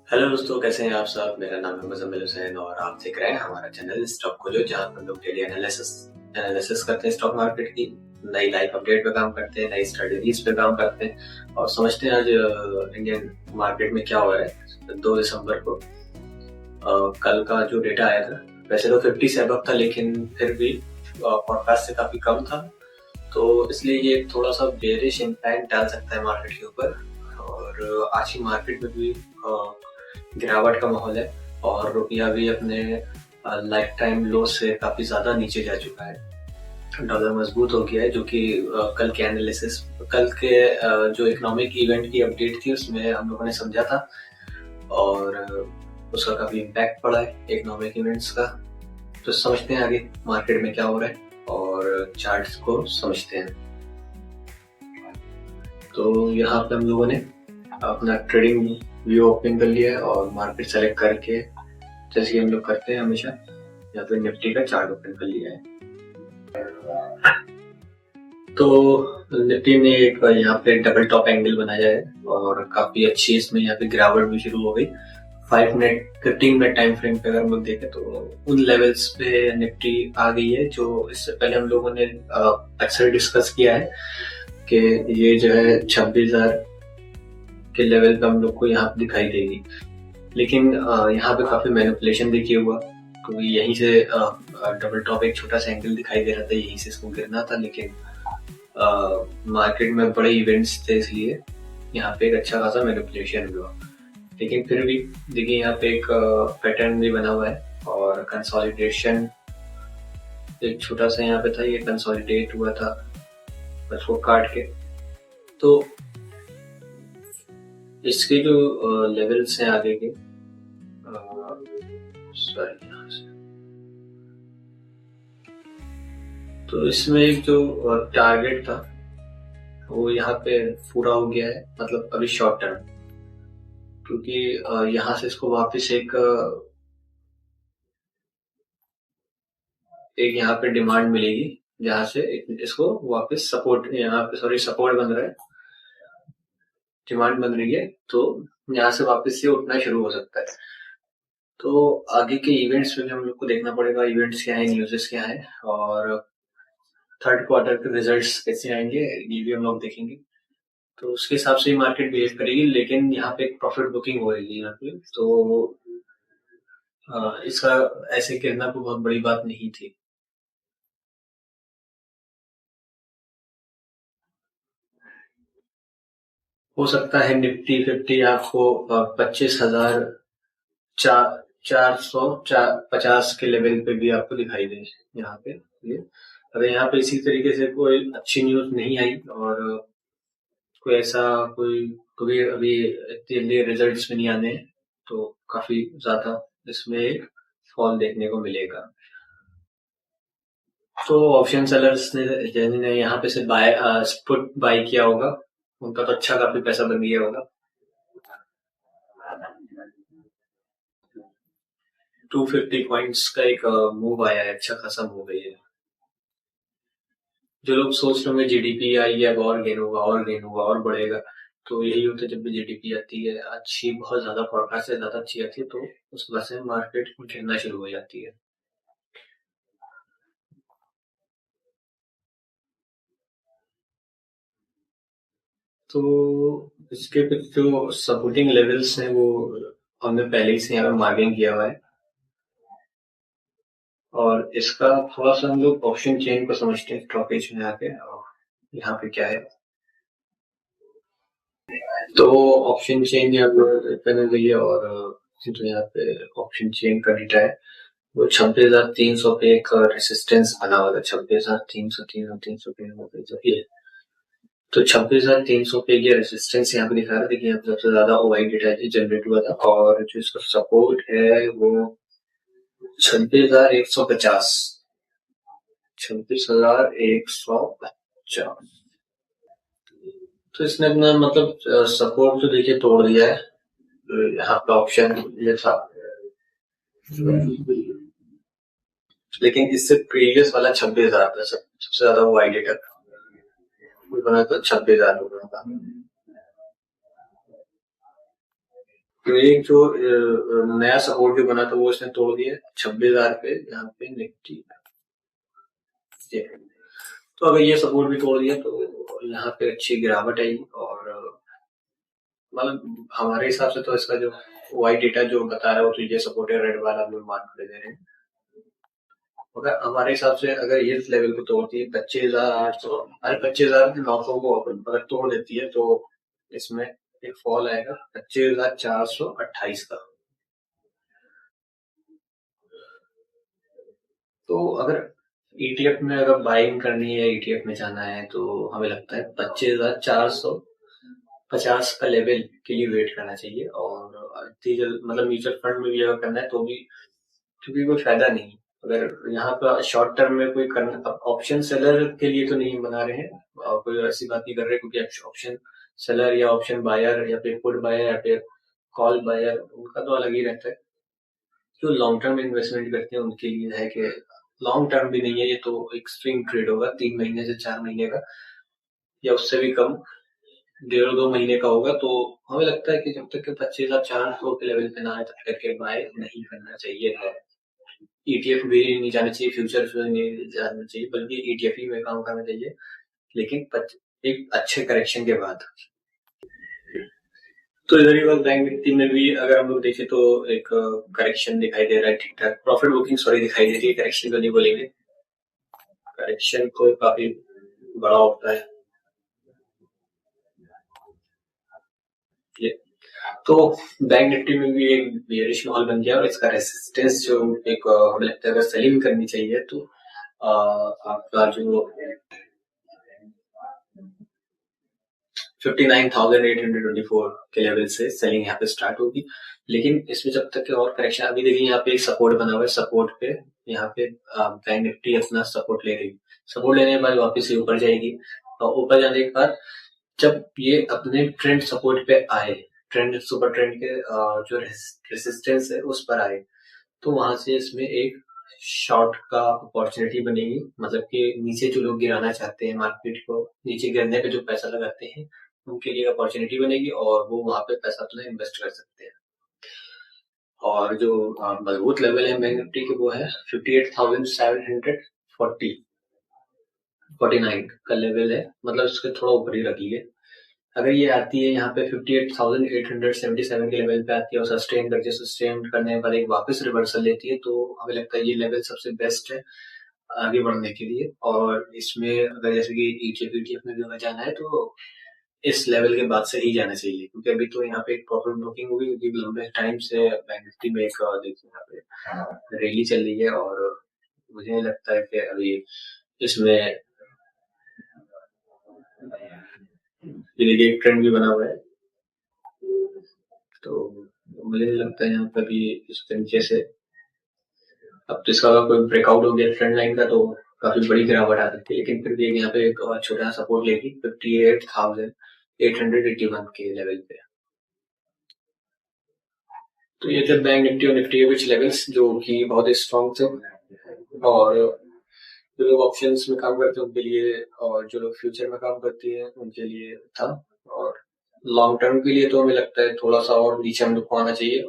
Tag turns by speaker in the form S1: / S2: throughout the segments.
S1: Hello दोस्तों, कैसे हैं आप सब। मेरा नाम है मुजम्मिल हुसैन और आप देख रहे हैं हमारा चैनल स्टॉक खोजो, जहां पर लोग डेली एनालिसिस करते हैं स्टॉक मार्केट की। नई लाइफ अपडेट पे काम करते हैं, नई स्ट्रेटजीज पे काम करते हैं और समझते हैं आज इंडियन मार्केट में क्या हो रहा है। 2 दिसंबर को कल का जो डेटा आया था, वैसे तो 50 से अबव था, लेकिन फिर भी फॉरकास्ट से काफी कम था। तो इसलिए ये थोड़ा सा बेरिश इम्पैक्ट डाल सकता है मार्केट के ऊपर। और आज की मार्केट में भी गिरावट का माहौल है और रुपया भी अपने लाइफ टाइम लो से काफी ज्यादा नीचे जा चुका है। डॉलर मजबूत हो गया है, जो कि कल के जो इकोनॉमिक इवेंट की अपडेट थी उसमें हम लोगों ने समझा था और उसका काफी इम्पैक्ट पड़ा है इकोनॉमिक इवेंट्स का। तो समझते हैं आगे मार्केट में क्या हो रहा है और चार्ट्स को समझते हैं। तो यहाँ पे हम लोगों ने अपना ट्रेडिंग व्यू ओपन कर लिया है और मार्केट सेलेक्ट करके, जैसे कि हम लोग करते हैं हमेशा, यहाँ पे निफ्टी का चार्ट ओपन कर लिया है। तो निफ्टी ने एक यहाँ पे डबल टॉप एंगल बनाया है और काफी अच्छी इसमें यहाँ पे गिरावट भी शुरू हो गई। 5 मिनट 15 मिनट टाइम फ्रेम पे अगर हम लोग देखें तो उन लेवल्स पे निफ्टी आ गई है जो इससे पहले हम लोगों ने अक्सर डिस्कस किया है कि ये जो है 26,000 के लेवल पे हम लोग को यहाँ पे दिखाई देगी। लेकिन यहाँ पे काफी मैनिपुलेशन भी किया हुआ, क्योंकि यहीं से डबल टॉप एक छोटा सा एंगल दिखाई दे रहा था, यहीं से इसको गिरना था, लेकिन मार्केट में बड़े इवेंट्स थे इसलिए यहाँ पे एक अच्छा खासा मैनिपुलेशन हुआ। लेकिन फिर भी देखिए यहाँ पे एक पैटर्न भी बना हुआ है और कंसोलिडेशन एक छोटा सा यहाँ पे था, ये कंसोलिडेट हुआ था उसको काट के। तो इसके जो लेवल्स हैं आगे के, सॉरी, तो इसमें एक जो टारगेट था वो यहाँ पे पूरा हो गया है, मतलब अभी शॉर्ट टर्म, क्योंकि यहाँ से इसको वापस एक यहाँ पे डिमांड मिलेगी, जहाँ से इसको वापस सपोर्ट, यहाँ पे सॉरी सपोर्ट बन रहा है, डिमांड बन रही है, तो यहाँ से वापस से उठना शुरू हो सकता है। तो आगे के इवेंट्स में हम लोग को देखना पड़ेगा, इवेंट्स क्या है, न्यूज़ेस क्या है और थर्ड क्वार्टर के रिजल्ट्स कैसे आएंगे, ये भी हम लोग देखेंगे। तो उसके हिसाब से ही मार्केट बिहेव करेगी। लेकिन यहाँ पे एक प्रॉफिट बुकिंग हो रही है यहाँ पे, तो इसका ऐसे गिरना कोई बहुत बड़ी बात नहीं थी। हो सकता है निफ्टी 50 आपको 25,000 450 के लेवल पे भी आपको दिखाई दे यहाँ पे। ये अगर यहाँ पे इसी तरीके से कोई अच्छी न्यूज नहीं आई और कोई ऐसा कोई, क्योंकि अभी इतने जल्दी रिजल्ट्स में नहीं आने हैं, तो काफी ज्यादा इसमें एक फॉल देखने को मिलेगा। तो ऑप्शन सेलर्स ने जिन्होंने यहाँ पे से पुट बाय किया होगा, उनका तो अच्छा काफी पैसा बन गया होगा। 250 पॉइंट्स का एक मूव आया है, अच्छा खासा मूव है ये। जो लोग सोच रहे होंगे जीडीपी आई है, अब और गेन होगा और गेन होगा और बढ़ेगा, तो यही होता है जब भी जीडीपी आती है अच्छी, बहुत ज्यादा फोरकास्ट से ज्यादा अच्छी आती है, तो उस वजह से मार्केट गिरना शुरू हो जाती है। तो इसके कुछ जो सपोर्टिंग लेवल्स हैं वो हमने पहले ही से यहाँ पे मार्किंग किया हुआ है और इसका थोड़ा सा हम लोग ऑप्शन चेन को समझते हैं स्टॉपेज में आके। और यहाँ पे क्या है, तो ऑप्शन चेन यहाँ पे पहले गई है और जो यहाँ पे ऑप्शन चेन का डेटा है वो 26,300 पे एक रेसिस्टेंस बना हुआ था। 26,300, 300, 300, 300 ये, तो 26,300 पे ये रेसिस्टेंस यहाँ पे दिखा रहा है। देखिए यहाँ पे सबसे ज्यादा ओवाई डेटा जनरेट हुआ था और जो इसका सपोर्ट है वो 26,150, 26,150। तो इसने अपना मतलब सपोर्ट तो देखिए तोड़ दिया है। यहाँ पे ऑप्शन ये था, लेकिन इससे प्रीवियस वाला 26,000 था, सबसे ज्यादा वो आई डेटा बना था 26,000 लोगों का। तो एक जो नया सपोर्ट जो बना था वो इसने तोड़ दिया 26,000 पे यहाँ पे निफ्टी। तो अगर ये सपोर्ट भी तोड़ दिया तो यहाँ पे अच्छी गिरावट आएगी। और मतलब हमारे हिसाब से तो इसका जो वाइट डेटा जो बता रहा है वो तो ये सपोर्ट है, रेड वाला हम लोग मान कर दे रहे हैं। मगर हमारे हिसाब से अगर ये लेवल को तोड़ती है 25,800 अरे 25,900 को अगर तोड़ देती है तो इसमें एक फॉल आएगा 25,428 का। तो अगर ईटीएफ में अगर बाइंग करनी है, ईटीएफ में जाना है, तो हमें लगता है 25,450 का लेवल के लिए वेट करना चाहिए। और मतलब म्यूचुअल फंड में भी अगर करना है तो भी, क्योंकि कोई फायदा नहीं अगर यहाँ पर शॉर्ट टर्म में कोई करना। ऑप्शन सेलर के लिए तो नहीं बना रहे हैं और कोई ऐसी बात नहीं कर रहे, क्योंकि ऑप्शन सेलर या ऑप्शन बायर या फिर पुट बायर या फिर कॉल बायर उनका तो अलग ही रहता है। जो लॉन्ग टर्म इन्वेस्टमेंट करते हैं उनके लिए है कि लॉन्ग टर्म भी नहीं है, ये तो एक स्विंग ट्रेड होगा 3 महीने से 4 महीने का या उससे भी कम, 1.5-2 महीने का होगा। तो हमें लगता है कि जब तक के 25,400 के लेवल पे ना आए तब तक के बाय नहीं करना चाहिए है। ईटीएफ भी नहीं जाना चाहिए, फ्यूचर्स में नहीं जाना चाहिए, बल्कि ईटीएफ ही में काम करना चाहिए, लेकिन एक अच्छे करेक्शन के बाद। तो इधर ही वक्त बैंक निफ्टी में भी अगर हम लोग देखें तो एक करेक्शन दिखाई दे रहा है, ठीक ठाक प्रॉफिट बुकिंग सॉरी दिखाई दे रही है, करेक्शन तो नहीं बोलेंगे, करेक्शन तो काफी बड़ा होता है ये। तो बैंक निफ्टी में भी एक बेयरिश माहौल बन गया और इसका रेसिस्टेंस जो एक हमें लगता है अगर सेलिंग करनी चाहिए तो आपका जो 59,824 के लेवल से सेलिंग यहाँ पे स्टार्ट होगी। लेकिन इसमें जब तक और करेक्शन, अभी देखिए यहाँ पे एक सपोर्ट बना हुआ है, सपोर्ट पे यहाँ पे बैंक निफ्टी अपना सपोर्ट ले रही है, सपोर्ट लेने के बाद वापस ये ऊपर जाएगी और ऊपर जाने के बाद जब ये अपने ट्रेंड सपोर्ट पे आए, ट्रेंड सुपर ट्रेंड के जो रेसिस्टेंस है उस पर आए, तो वहां से इसमें एक शॉर्ट का अपॉर्चुनिटी बनेगी। मतलब कि नीचे जो लोग गिराना चाहते हैं मार्केट को, नीचे गिरने पे जो पैसा लगाते हैं उनके लिए अपॉर्चुनिटी बनेगी और वो वहां पे पैसा अपना इन्वेस्ट कर सकते हैं। और जो मजबूत लेवल है बैंक निफ्टी के वो है 58,749 का लेवल है, मतलब इसके थोड़ा ऊपर ही रख लिए। अगर ये आती है यहाँ पे 58,877 के लेवल पे आती है और सस्टेन करके, सस्टेन करने के बाद एक वापस रिवर्सल लेती है, तो हमें लगता है ये लेवल सबसे बेस्ट है आगे बढ़ने के लिए। और इसमें अगर जैसे कि ईटीएफ में भी हमें जाना है तो इस लेवल के बाद से ही जाना चाहिए, क्योंकि अभी तो यहाँ पे एक प्रॉपर बुकिंग होगी, क्योंकि लंबे टाइम से बैंक निफ्टी में एक देखिए यहाँ पे रैली चल रही है और मुझे लगता है कि अभी इसमें ये देखिए एक ट्रेंड भी बना हुआ है। तो मुझे लगता है यहाँ पर भी इस तरीके से अब तो इसका कोई ब्रेकआउट हो गया ट्रेंड लाइन का तो काफी बड़ी गिरावट आ सकती है, लेकिन फिर भी यहाँ पे एक छोटा सपोर्ट लेगी 58,881 के लेवल पे। तो ये थे बैंक निफ्टी और निफ्टी के कुछ लेवल्स जो कि बहुत ही स्ट्रॉन्ग थे। और जो लोग ऑप्शंस में काम करते हैं उनके लिए और जो लोग फ्यूचर में काम करते हैं उनके लिए था। और लॉन्ग टर्म के लिए तो हमें लगता है थोड़ा सा और नीचे हम लोग को आना चाहिए।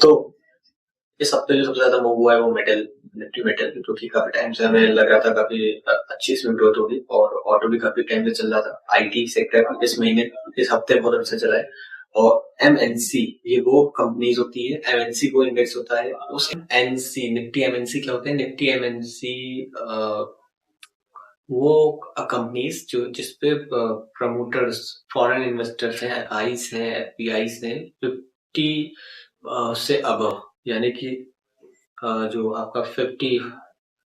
S1: तो इस हफ्ते जो सबसे ज्यादा मूव हुआ है वो निफ्टी मेटल, जो कि काफी टाइम से हमें लग रहा था काफी अच्छी इसमें ग्रोथ होगी और ऑटो भी काफी टाइम से चल रहा था। आईटी सेक्टर इस महीने इस हफ्ते बहुत अच्छा चला है। और एमएनसी ये वो कंपनीज होती है, एमएनसी को इंडेक्स होता है उस एनसी निफ्टी एमएनसी क्या होते हैं, निफ्टी एमएनसी वो कंपनीज जो जिसपे प्रमोटर्स फॉरेन इन्वेस्टर्स हैं, एफआईस हैं, एफपीआईस हैं 50 से अबव, यानी कि जो आपका 50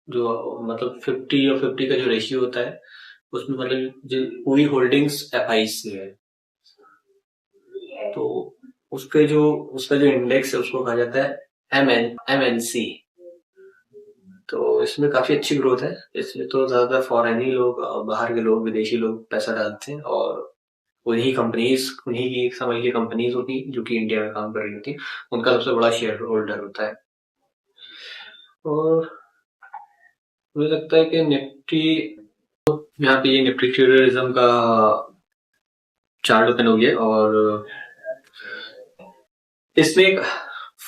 S1: जो मतलब 50 और 50 का जो रेशियो होता है उसमें मतलब जो पूरी होल्डिंग्स एफआईस से है, तो उसका जो इंडेक्स है उसको कहा जाता है एमएनसी। तो इसमें काफी अच्छी ग्रोथ है, इसमें तो ज्यादातर फॉरेनी लोग, बाहर के लोग, विदेशी लोग पैसा डालते हैं और उन्हीं की समझ ली कंपनीज होती जो कि इंडिया में काम कर रही होती, उनका सबसे बड़ा शेयर होल्डर होता है। और मुझे लगता है कि निफ्टी, यहाँ पे ये निफ्टी ट्यूरिज्म का चार्ट ओपन हो गया और इसमें एक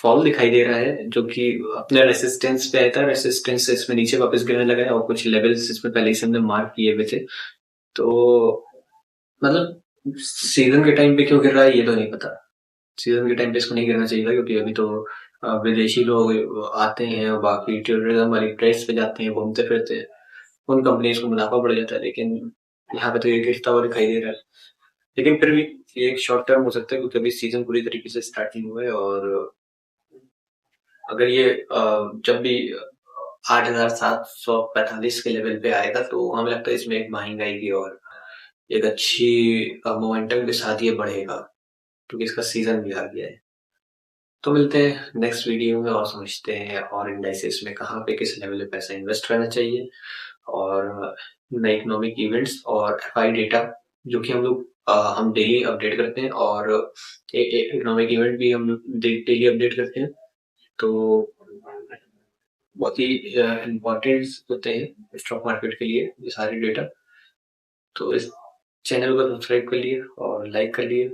S1: फॉल दिखाई दे रहा है जो कि अपने रेसिस्टेंस पे आया था, रेसिस्टेंस से इसमें नीचे वापस गिरने लगा है और कुछ लेवल्स इसमें पहले से हमने मार्क किए हुए थे। तो मतलब सीजन के टाइम पे क्यों गिर रहा है ये तो नहीं पता। सीजन के टाइम पे इसको नहीं गिरना चाहिए था क्योंकि अभी तो विदेशी लोग आते हैं और बाकी टूरिज्म वाली ट्रेस पे जाते हैं, घूमते फिरते हैं, उन कंपनीज को मुनाफा बढ़ जाता है। लेकिन यहाँ पे तो ये गिरता हुआ दिखाई दे रहा है। लेकिन फिर भी ये एक शॉर्ट टर्म हो सकता है क्योंकि अभी सीजन पूरी तरीके से स्टार्ट नहीं हुआ है। और अगर ये जब भी 8,745 के लेवल पे आएगा तो हमें लगता है इसमें एक बाइंग आएगी और एक अच्छी मोमेंटम के साथ ये बढ़ेगा क्योंकि इसका सीजन भी आ गया है। तो मिलते हैं नेक्स्ट वीडियो में और समझते हैं और इंडाइसेस में कहाँ पे किस लेवल पे पैसा इन्वेस्ट करना चाहिए और नए इकोनॉमिक इवेंट्स और एफआई डेटा जो कि हम डेली अपडेट करते हैं और इकोनॉमिक इवेंट भी हम डेली अपडेट करते हैं। तो बहुत ही इम्पोर्टेंट होते हैं स्टॉक मार्केट के लिए ये सारे डेटा। तो इस चैनल को सब्सक्राइब कर लिए और लाइक कर लिए।